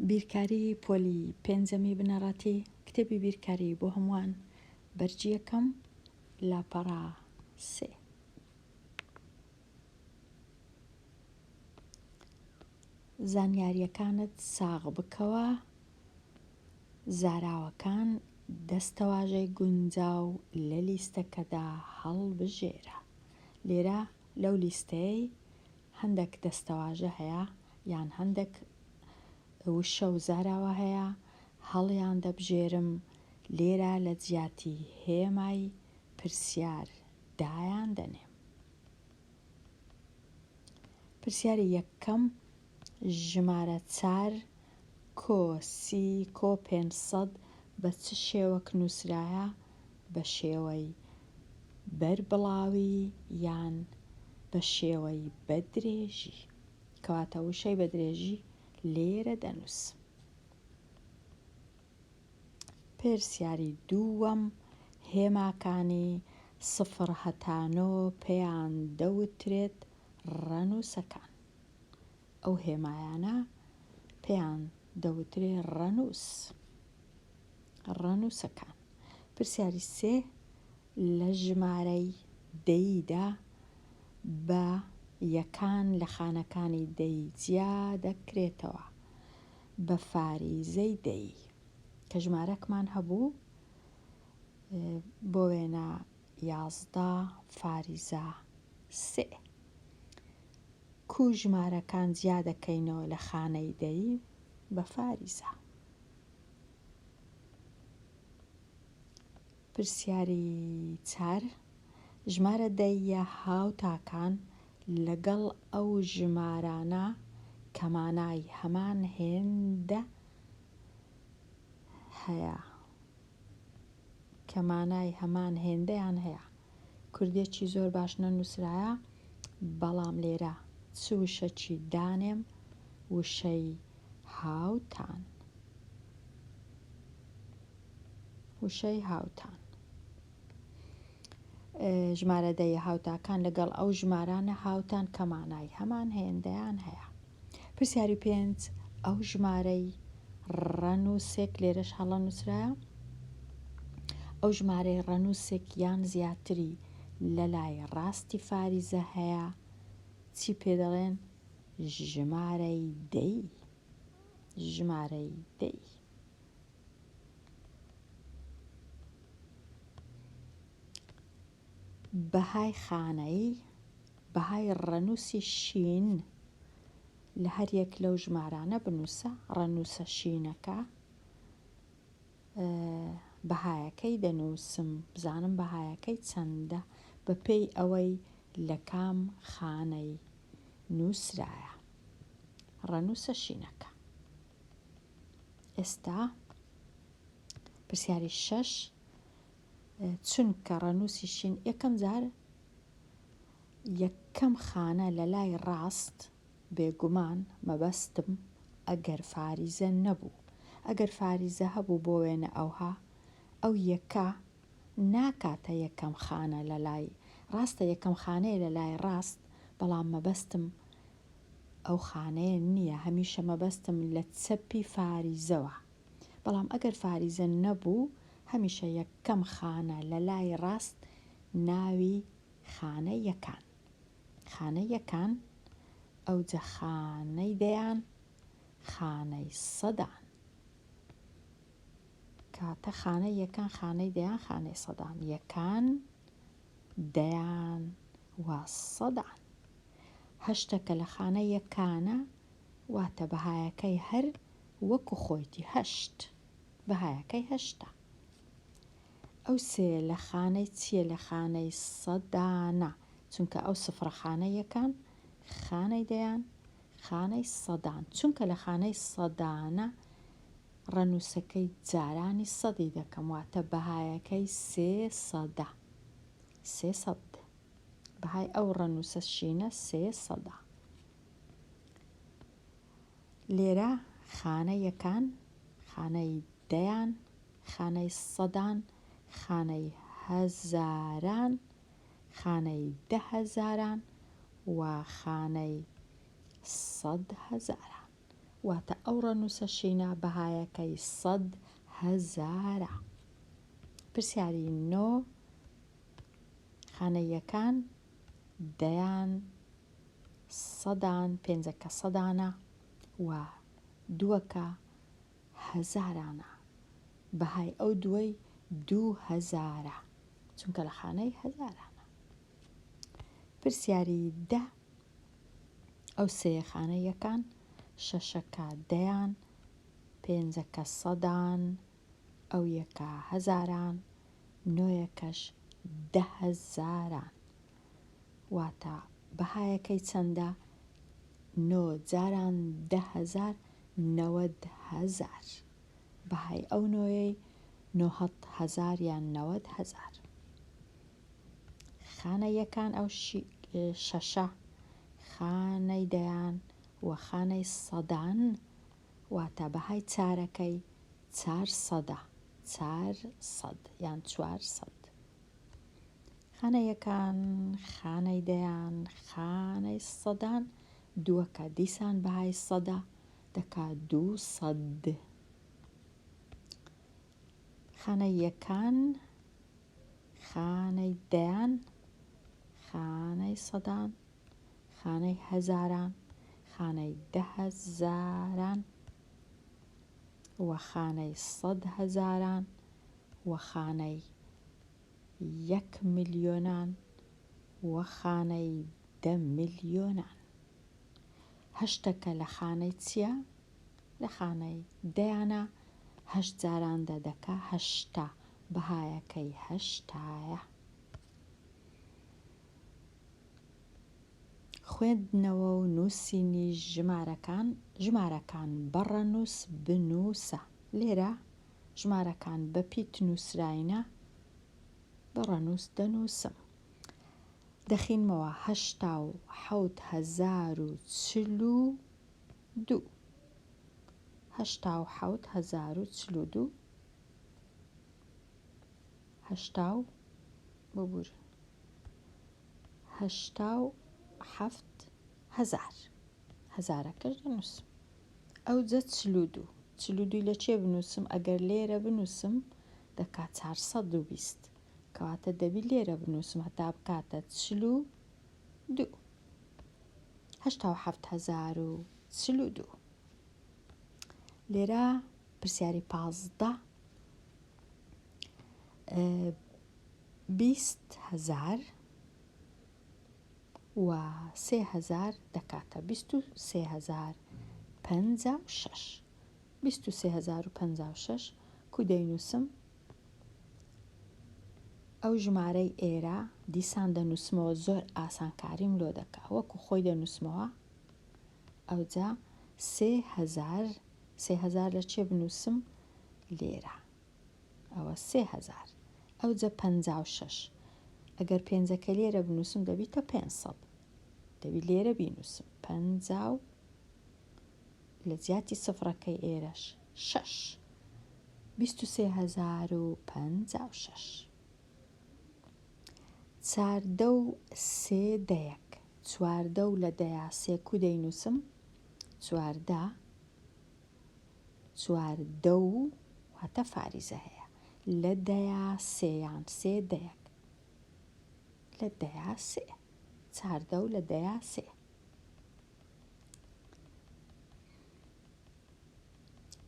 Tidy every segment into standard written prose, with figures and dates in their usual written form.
بیرکاری پۆلی پێنجەمی بنەڕەتی کتێبی بیرکاری بۆ هەمووان بەرجی یەکەم لاپەڕا 3. زانیاریەکانت ساغ بکەوە، زاراوەکان دەستەواژەی گونجاو لە لیستەکەدا هەڵبژێرە. لێرە لەو لیستەیەی هەندێک دەستەواژە هەیە یان هەندێک وشە و زاراوە هەیە، هەڵیان دەبژێرم لێرە لە جیاتی هێمای پرسیار دایان دەنێم. پرسیاری یەکەم ژمارە 4 کۆ 30 کۆ 500 بە چ شێوەک نووسرایە؟ بە شێوەی بەربڵاوی یان بە شێوەی بەدرێژی، کەواتە وشەی بەدرێژی لێرە دەنووسم. پرسیاری دووەم هێماکانی 0 هەتا 9 پێیان دەوترێت ڕەنووسەکان. ئەو هێمایانە پێیان دەوترێت ڕەنووسەکان. پرسیاری 3 لە ژمارەی دەییدا بە یەکان لە خانەکانی دەی جیا دەکرێتەوە بە فاریزەی دەی، کە ژمارەکمان هەبوو بۆ وێنە 11 فاریزە 3. کو ژمارەکان جیا دەکەینەوە لە خانەی دەی بە فاریزە. پرسیاری 4 ژمارە دەیە هاوتاکان لەگەڵ ئەو ژمارانە کەمانای هەمان هێندە هەیە. کەمانای هەمان هێندەیان هەیە. کوردێکی زۆر باش نەنووسرایە، بەڵام لێرە چ وشەکی دانێم؟ وشەی هاوتان. وشەی هاوتان. ژمارە دەیە هاوتاکان لەگەڵ ئەو ژمارانە هاوتان کەمانای هەمان هێندەیان هەیە. پرسیاری 5 ئەو ژمارەی ڕەنووسێک لێرەش هەڵە نووسرایە، ئەو ژمارەی ڕەنووسێک یان زیاتری لە لای ڕاستی فاریزە هەیە چی پێ دەڵێن؟ ژمارەی دەی. ژمارەی دەی. بەهای خانەی، بەهای ڕەنووسی شین لە هەر یەک لەو ژمارانە بنووسە. ڕەنووسە شینەکە بەهایەکەی دەنووسم، بزانم بەهایەکەی چەندە بەپێی ئەوەی لە کام خانەی نووسرایە. ڕەنووسە شینەکە. ئێستا پرسیاری 6 چونکە ڕەنووسی شین یەکەم جار یەکەم خانە لە لای ڕاست بێگومان مەبەستم ئەگەر فاریزە نەبوو. ئەگەر فاریزە هەبوو بۆ وێنە ئەوها، ئەو یەکە ناکاتە یەکەم خانە لە لای ڕاستە، یەکەم خانەیە لە لای ڕاست، بەڵام مەبەستم ئەو خانەیە نییە، هەمیشە مەبەستم لە چەپی فاریزەوە. بەڵام ئەگەر فاریزە نەبوو، هەمیشە یەکەم خانە لە لای ڕاست ناوی خانە یەکان. خانە یەکان ئەوجە خانەی دەیان خانەی سەدان. کاتە خانە یەکان خانەی دەیان خانەی سەدان. یەکان دەیان وا سەدان. هەشتەکە لە خانە یەکانە واتە بەهایەکەی هەر وەکو خۆیتی هەشت. بەهایەکەی هەشتە. ئەو سێ لە خانەی چییە؟ لە خانەی سەدانە، چونکە ئەو سفرە خانە یەکان خانەی دەیان خانەی سەدان. چونکە لە خانەی سەدانە ڕەنووسەکەی جارانی سەدی دەکەم، واتە بەهایەکەی 300. 300 بەهای ئەو ڕەنووسە شینە 300. لێرە خانە یەکان خانەی دەیان خانەی سەدان خانەی هەزاران خانەی 10,000 و خانەی 100,000. واتە ئەو ڕەنووسەشینە بەهایەکەی 100,000. پرسیاری 9 خانە یەکان دەیان سەدان پێنجەکە سەدانە و دووەکە هەزارانە بەهای ئەو دووەی 2000 چونکە لە خانەی هەزارانە. پرسیاری 10 ئەو سێ خانە یەکان شەشەکە دەیان پێنجەکە سەدان ئەو یەکە هەزاران نۆیەکەش 10,000 واتە بەهایەکەی چەندە؟ 9 جاران 10,000 90,000 بەهای ئەو نۆیەی 90,000 یان 90,000. خانە یەکان ئەو شەشە خانەی دەیان و خانەی سەدان واتە بەهای چارەکەی 400 یان 400. خانە یەکان خانەی دەیان خانەی سەدان دووەکە دیسان بەهای سەدە دەکا 200. خانە یەکان خانەی دەیان خانەی سەدان خانەی هەزاران خانەی 10,000 و خانەی 100,000 و خانەی 1,000,000 و خانەی 10,000,000. هەشتەکە لە خانەی چییە؟ لە خانەی دەیانە 8 جاران دەکا 8 بەهایەکەی 8. خوێندنەوە و نووسینی ژمارەکان بەڕەنووس بنووسە. لێرە ژمارەکان بە پیت نووسراینە بەڕەنووس دەنووسم. دەخینمەوە 87,042 87,042 هەزارەکەش دەنووسم. ئەو جە 42 لە چێ بنووسم؟ ئەگەر لێرە بنووسم دەکات 420 کەواتە دەبی لێرە بنووسم هەتا بکاتە 42. 87,042. لێرە پرسیاری 15 20,000 و 3,000 دەکاتە 23,056. 23,056 کو دەینووسم؟ ئەو ژمارەی ئێرە دیسان دەنووسمەوە زۆر ئاسانکاریم لۆ دەکا وەکو خۆی دەنووسمەوە. ئەوجا 3,000 لە چێ بنووسم؟ لێرە ئەوە 3,000. ئەوجا 56 ئەگەر پێنجەکە لێرە بنووسم دەبیتە 500 دەبی لێرە بینووسم 50 لە جیاتی سفرەکەی ئێرەش 6 23,056. 4 چواردە و لە دەیا سێ کو دەینووسم؟ چواردە و واتە فاریزە هەیە لە دەیا سێیان سێ دەیەک لە دەیا سێ 4 و لە دەیا سێ.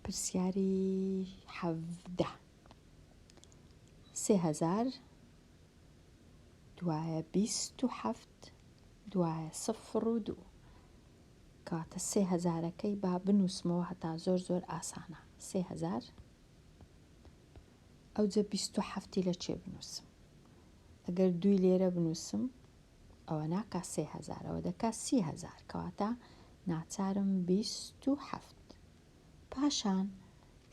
پرسیاری 17 3,000 دوایە 27 دوایە 02 کەواتە 3,000ەکەی با بنووسمەوە هەتا زۆر ئاسانە. 3,000 ئەوجە 27 لە چێ بنووسم؟ ئەگەر دوی لێرە بنووسم ئەوە ناکا 3,000 ئەوە دەکا 30,000 کەواتە ناچارم 27. پاشان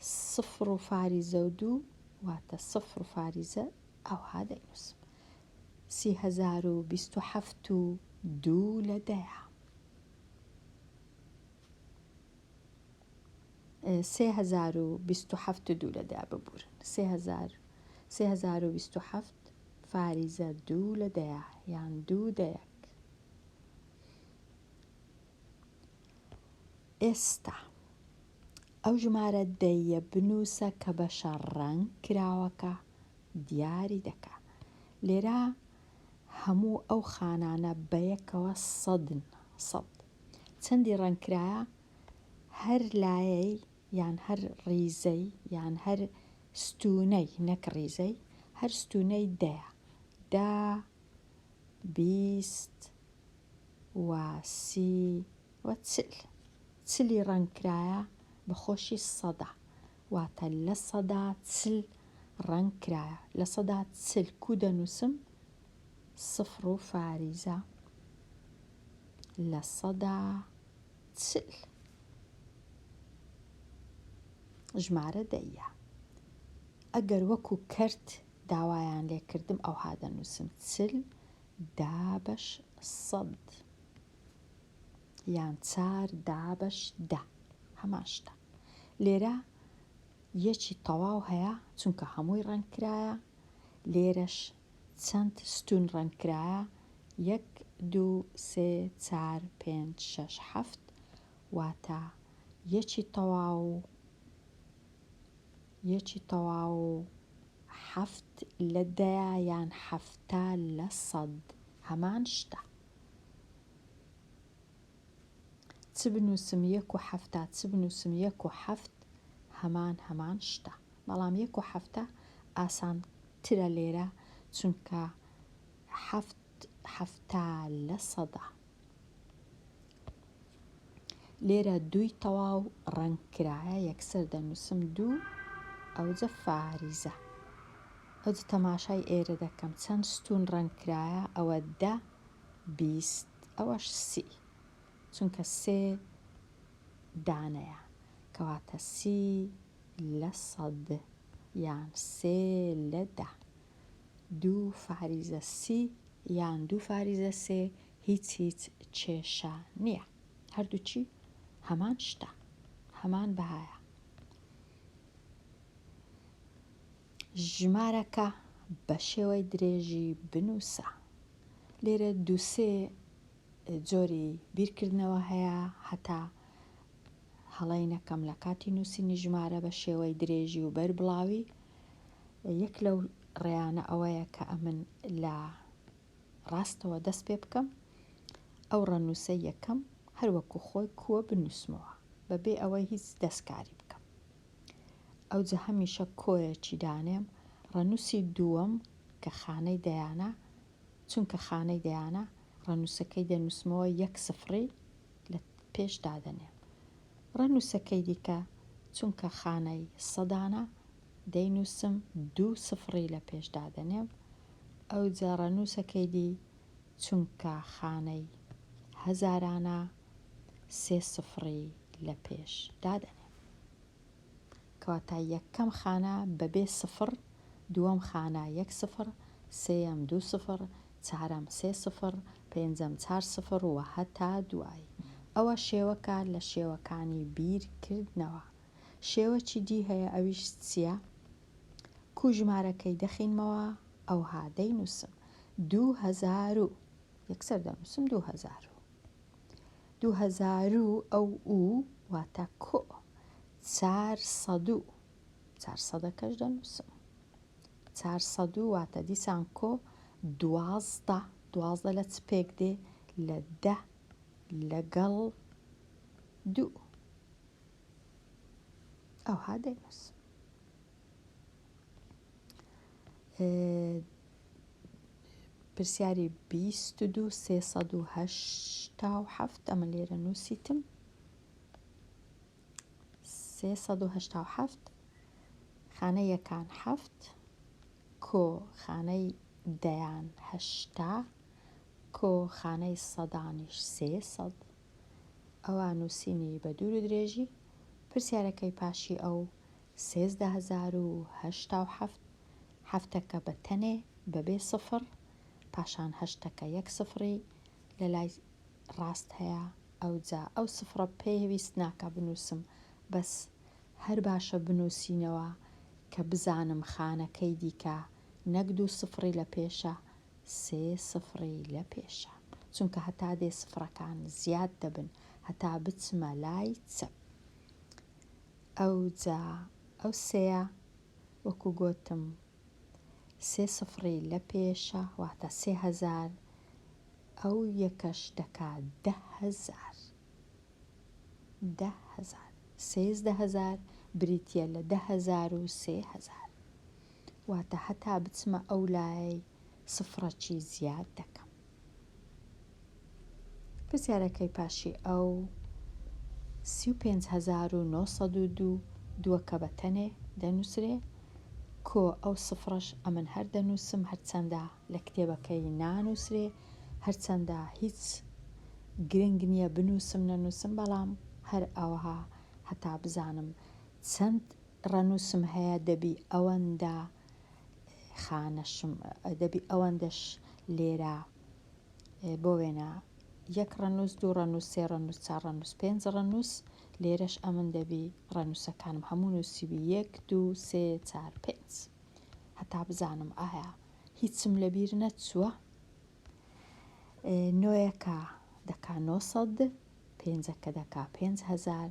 0 و فاریزە و 2 واتە 0 و فاریزە ئەوها دەینووسم 30,027 و 2 لە دەیا 3,027 و 2 لە دەیا ببورن 3,027 فاریزە 2 لە دەیا یان 2 دەیەک. ئێستا ئەو ژمارە دەیە بنووسە کە بەشە ڕەنگ کراوەکە دیاری دەکا. لێرە هەموو ئەو خانانە بەیەکەوە سەدن. چەندی ڕەنگکرایە؟ هەر لایەی یان هەر ڕیزەی یان هەر ستونەی، نەک ڕیزەی، هەر ستونەی دەیە. 10 20 و 30 و 40. چلی ڕەنگکرایە بە خۆشی سەدا، واتە لە سەدا 40 ڕەنگکرایە. لە سەدا 40 کوو دەنووسم؟ 0 و فاریزە لە سەدا 40. ژمارە دەیە. ئەگەر وەکو کەرت داوایان لێکردم ئەوها دەنووسم 40 10 بەش 100 یان 4 10 بەش 10. هەمان شتە. لێرە یەکی تەواو هەیە چونکە هەمووی ڕەنگکرایە. لێرەش چەند ستون ڕەنگکرایە؟ 1 2 3 4 5 6 7. واتە یەکی تەواو 7 لە 10 یان 7 لە 100. هەمان شتە. چ بنووسم 1 و 7 چ بنووسم 1 و 7 هەمان شتە. بەڵام 1 و 7 ئاسانترە لێرە چونکە 7 لە 100. لێرە 2 تەواو ڕەنگکرایە یەکسەر دەنووسم 2 ئەوجە فاریزە. ئەوجە تەماشای ئێرە دەکەم چەند ستون ڕەنگکرایە؟ ئەوە 10 20 ئەوەش 30 چونکە 3 دانەیە کەواتە 30 لە 100 یان 3 لە 10. 2 فاریزە 30 یان 2 فاریزە 3 هیچ کێشە نییە. هەردووچی هەمان شتە، هەمان بەهایە. ژمارەکە بە شێوەی درێژی بنووسە. لێرە 2-3 جۆری بیرکردنەوە هەیە هەتا هەڵەینەکەم لە کاتی نووسینی ژمارە بە شێوەی درێژی و بەربڵاوی. یەک لەو ڕێیانە ئەوەیە کە ئەمن لە ڕاستەوە دەست پێ بکەم، ئەو ڕەنووسە یەکەم هەروەکو خۆی کووە بنووسمەوە بەبێ ئەوەی هیچ دەستکاری بکەم. ئەوجە هەمیشە کۆیەکی دانێم. ڕەنووسی دووەم کە خانەی دەیانە، چونکە خانەی دەیانە ڕەنووسەکەی دەنووسمەوە 1 سفری لە پێش دادەنێم. ڕەنووسەکەی دیکە چونکە خانەی سەدانە دەینووسم 2 سفری لە پێش دادەنێم. ئەوجا ڕەنووسەکەی دی چونکە خانەی هەزارانە 3 سفری لە پێش دادەنێم. کەواتە یەکەم خانە بەبێ سفر، دووەم خانە 1 سفر، سێەم 2 سفر، چهارەم 3 سفر، پێنجەم 4 سفر و هەتا دوایی. ئەوە شێوەکە لە شێوەکانی بیرکردنەوە. شێوەکی دی هەیە، ئەویش چییە؟ کوو ژمارەکەی دەخینمەوە ئەوها دەینووسم 2000 یەکسەر دەنووسم 2000 ئەو واتە کۆ 400ەکەش دەنووسم 400 واتە دیسان کۆ 12 لە چپێک دێ لە 10 لەگەڵ 2 ئەوها دەینووسم. پرسیاری 22 387 ئەمە لێرە نووسیتم 387 خانە یەکان 7 کۆ خانەی دەیان 8 کۆ خانەی سەدانیش 300. ئەوە نووسینی بە دوور و درێژی. پرسیارەکەی پاشی ئەو 13087 هەفتەکە بە تەنێ بەبێ سفر، پاشان 8ەکە 1 سفری لە لای ڕاست هەیە. ئەوجا ئەو سفرە پێویست ناکە بنووسم، بەس هەر باشە بنووسینەوە کە بزانم خانەکەی دیکە نەک 2 سفری لە پێشە 3 سفری لە پێشە، چونکە هەتا دێ سفرەکان زیاد دەبن هەتا بچمە لای چەپ. ئەو سەیە وەکو گوتم 3 سفری لە پێشە واتە 3000 ئەو یەکەش دەکات 10,000 13,000 بریتە لە 10,000 و 3,000 واتە هەتا بچمە ئەو لای سفرەکی زیاد دەکەم. پرسیارەکەی پاشی ئەو 35,902 دووەکە بەتەنێ دەنووسرێ کۆ ئەو سفرەش ئەمن هەر دەنووسم هەرچەندە لە کتێبەکەی نانووسرێ هەرچەندە هیچ گرنگ نییە بنووسم نەنووسم بەڵام هەر ئەوها هەتا بزانم چەند ڕەنووسم هەیە دەبی ئەوەندەش لێرە بۆ وێنە 1 ڕەنووس 2 ڕەنووس 3 ڕەنووس 4 ڕەنووس 5 ڕەنووس لێرەش ئەمن دەبی ڕەنووسەکانم هەموو نووسیبی 1 2 3 4 5 هەتا بزانم ئایا هیچم لەبیر نەچووە. 9ەکە دەکا 900 5ەکە دەکا 5,000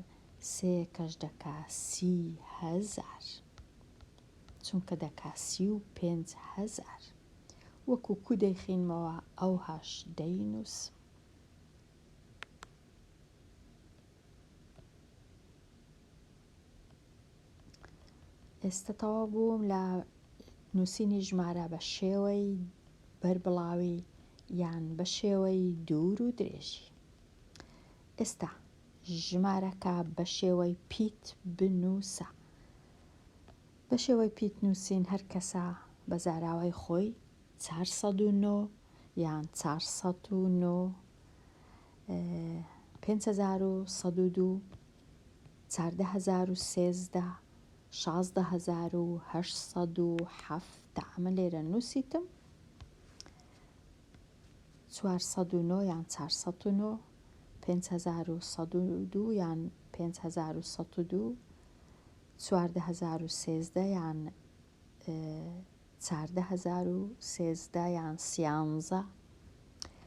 3ەکەش دەکا 30,000 چونکە دەکا 35,000 وەکو کو دەیخینمەوە ئەو هەش دەینووسم. ئێستا تەواو بووم لە نووسینی ژمارە بە شێوەی بەربڵاوی یان بە شێوەی دوور و درێژی. ئێستا ژمارەکە بە شێوەی پیت بنووسە. بە شێوەی پیت نووسین هەر کەسە بە زاراوەی خۆی 409 یان 409 5,102 14,013 16,807 ئەمە لێرە نووسیتم 409 یان 409 5,102 یان 5,102 14,013 یان 14,013 یان 13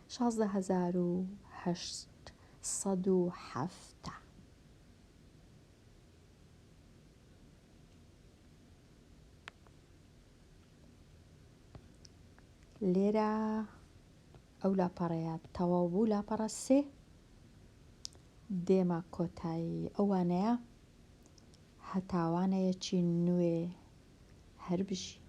16,807 لێرە ئەو لاپەڕەیە تەواو بوو. لاپەڕە 3 دێمە کۆتایی ئەوانەیە هەتاوانەیەکی نوێ هەر بژی.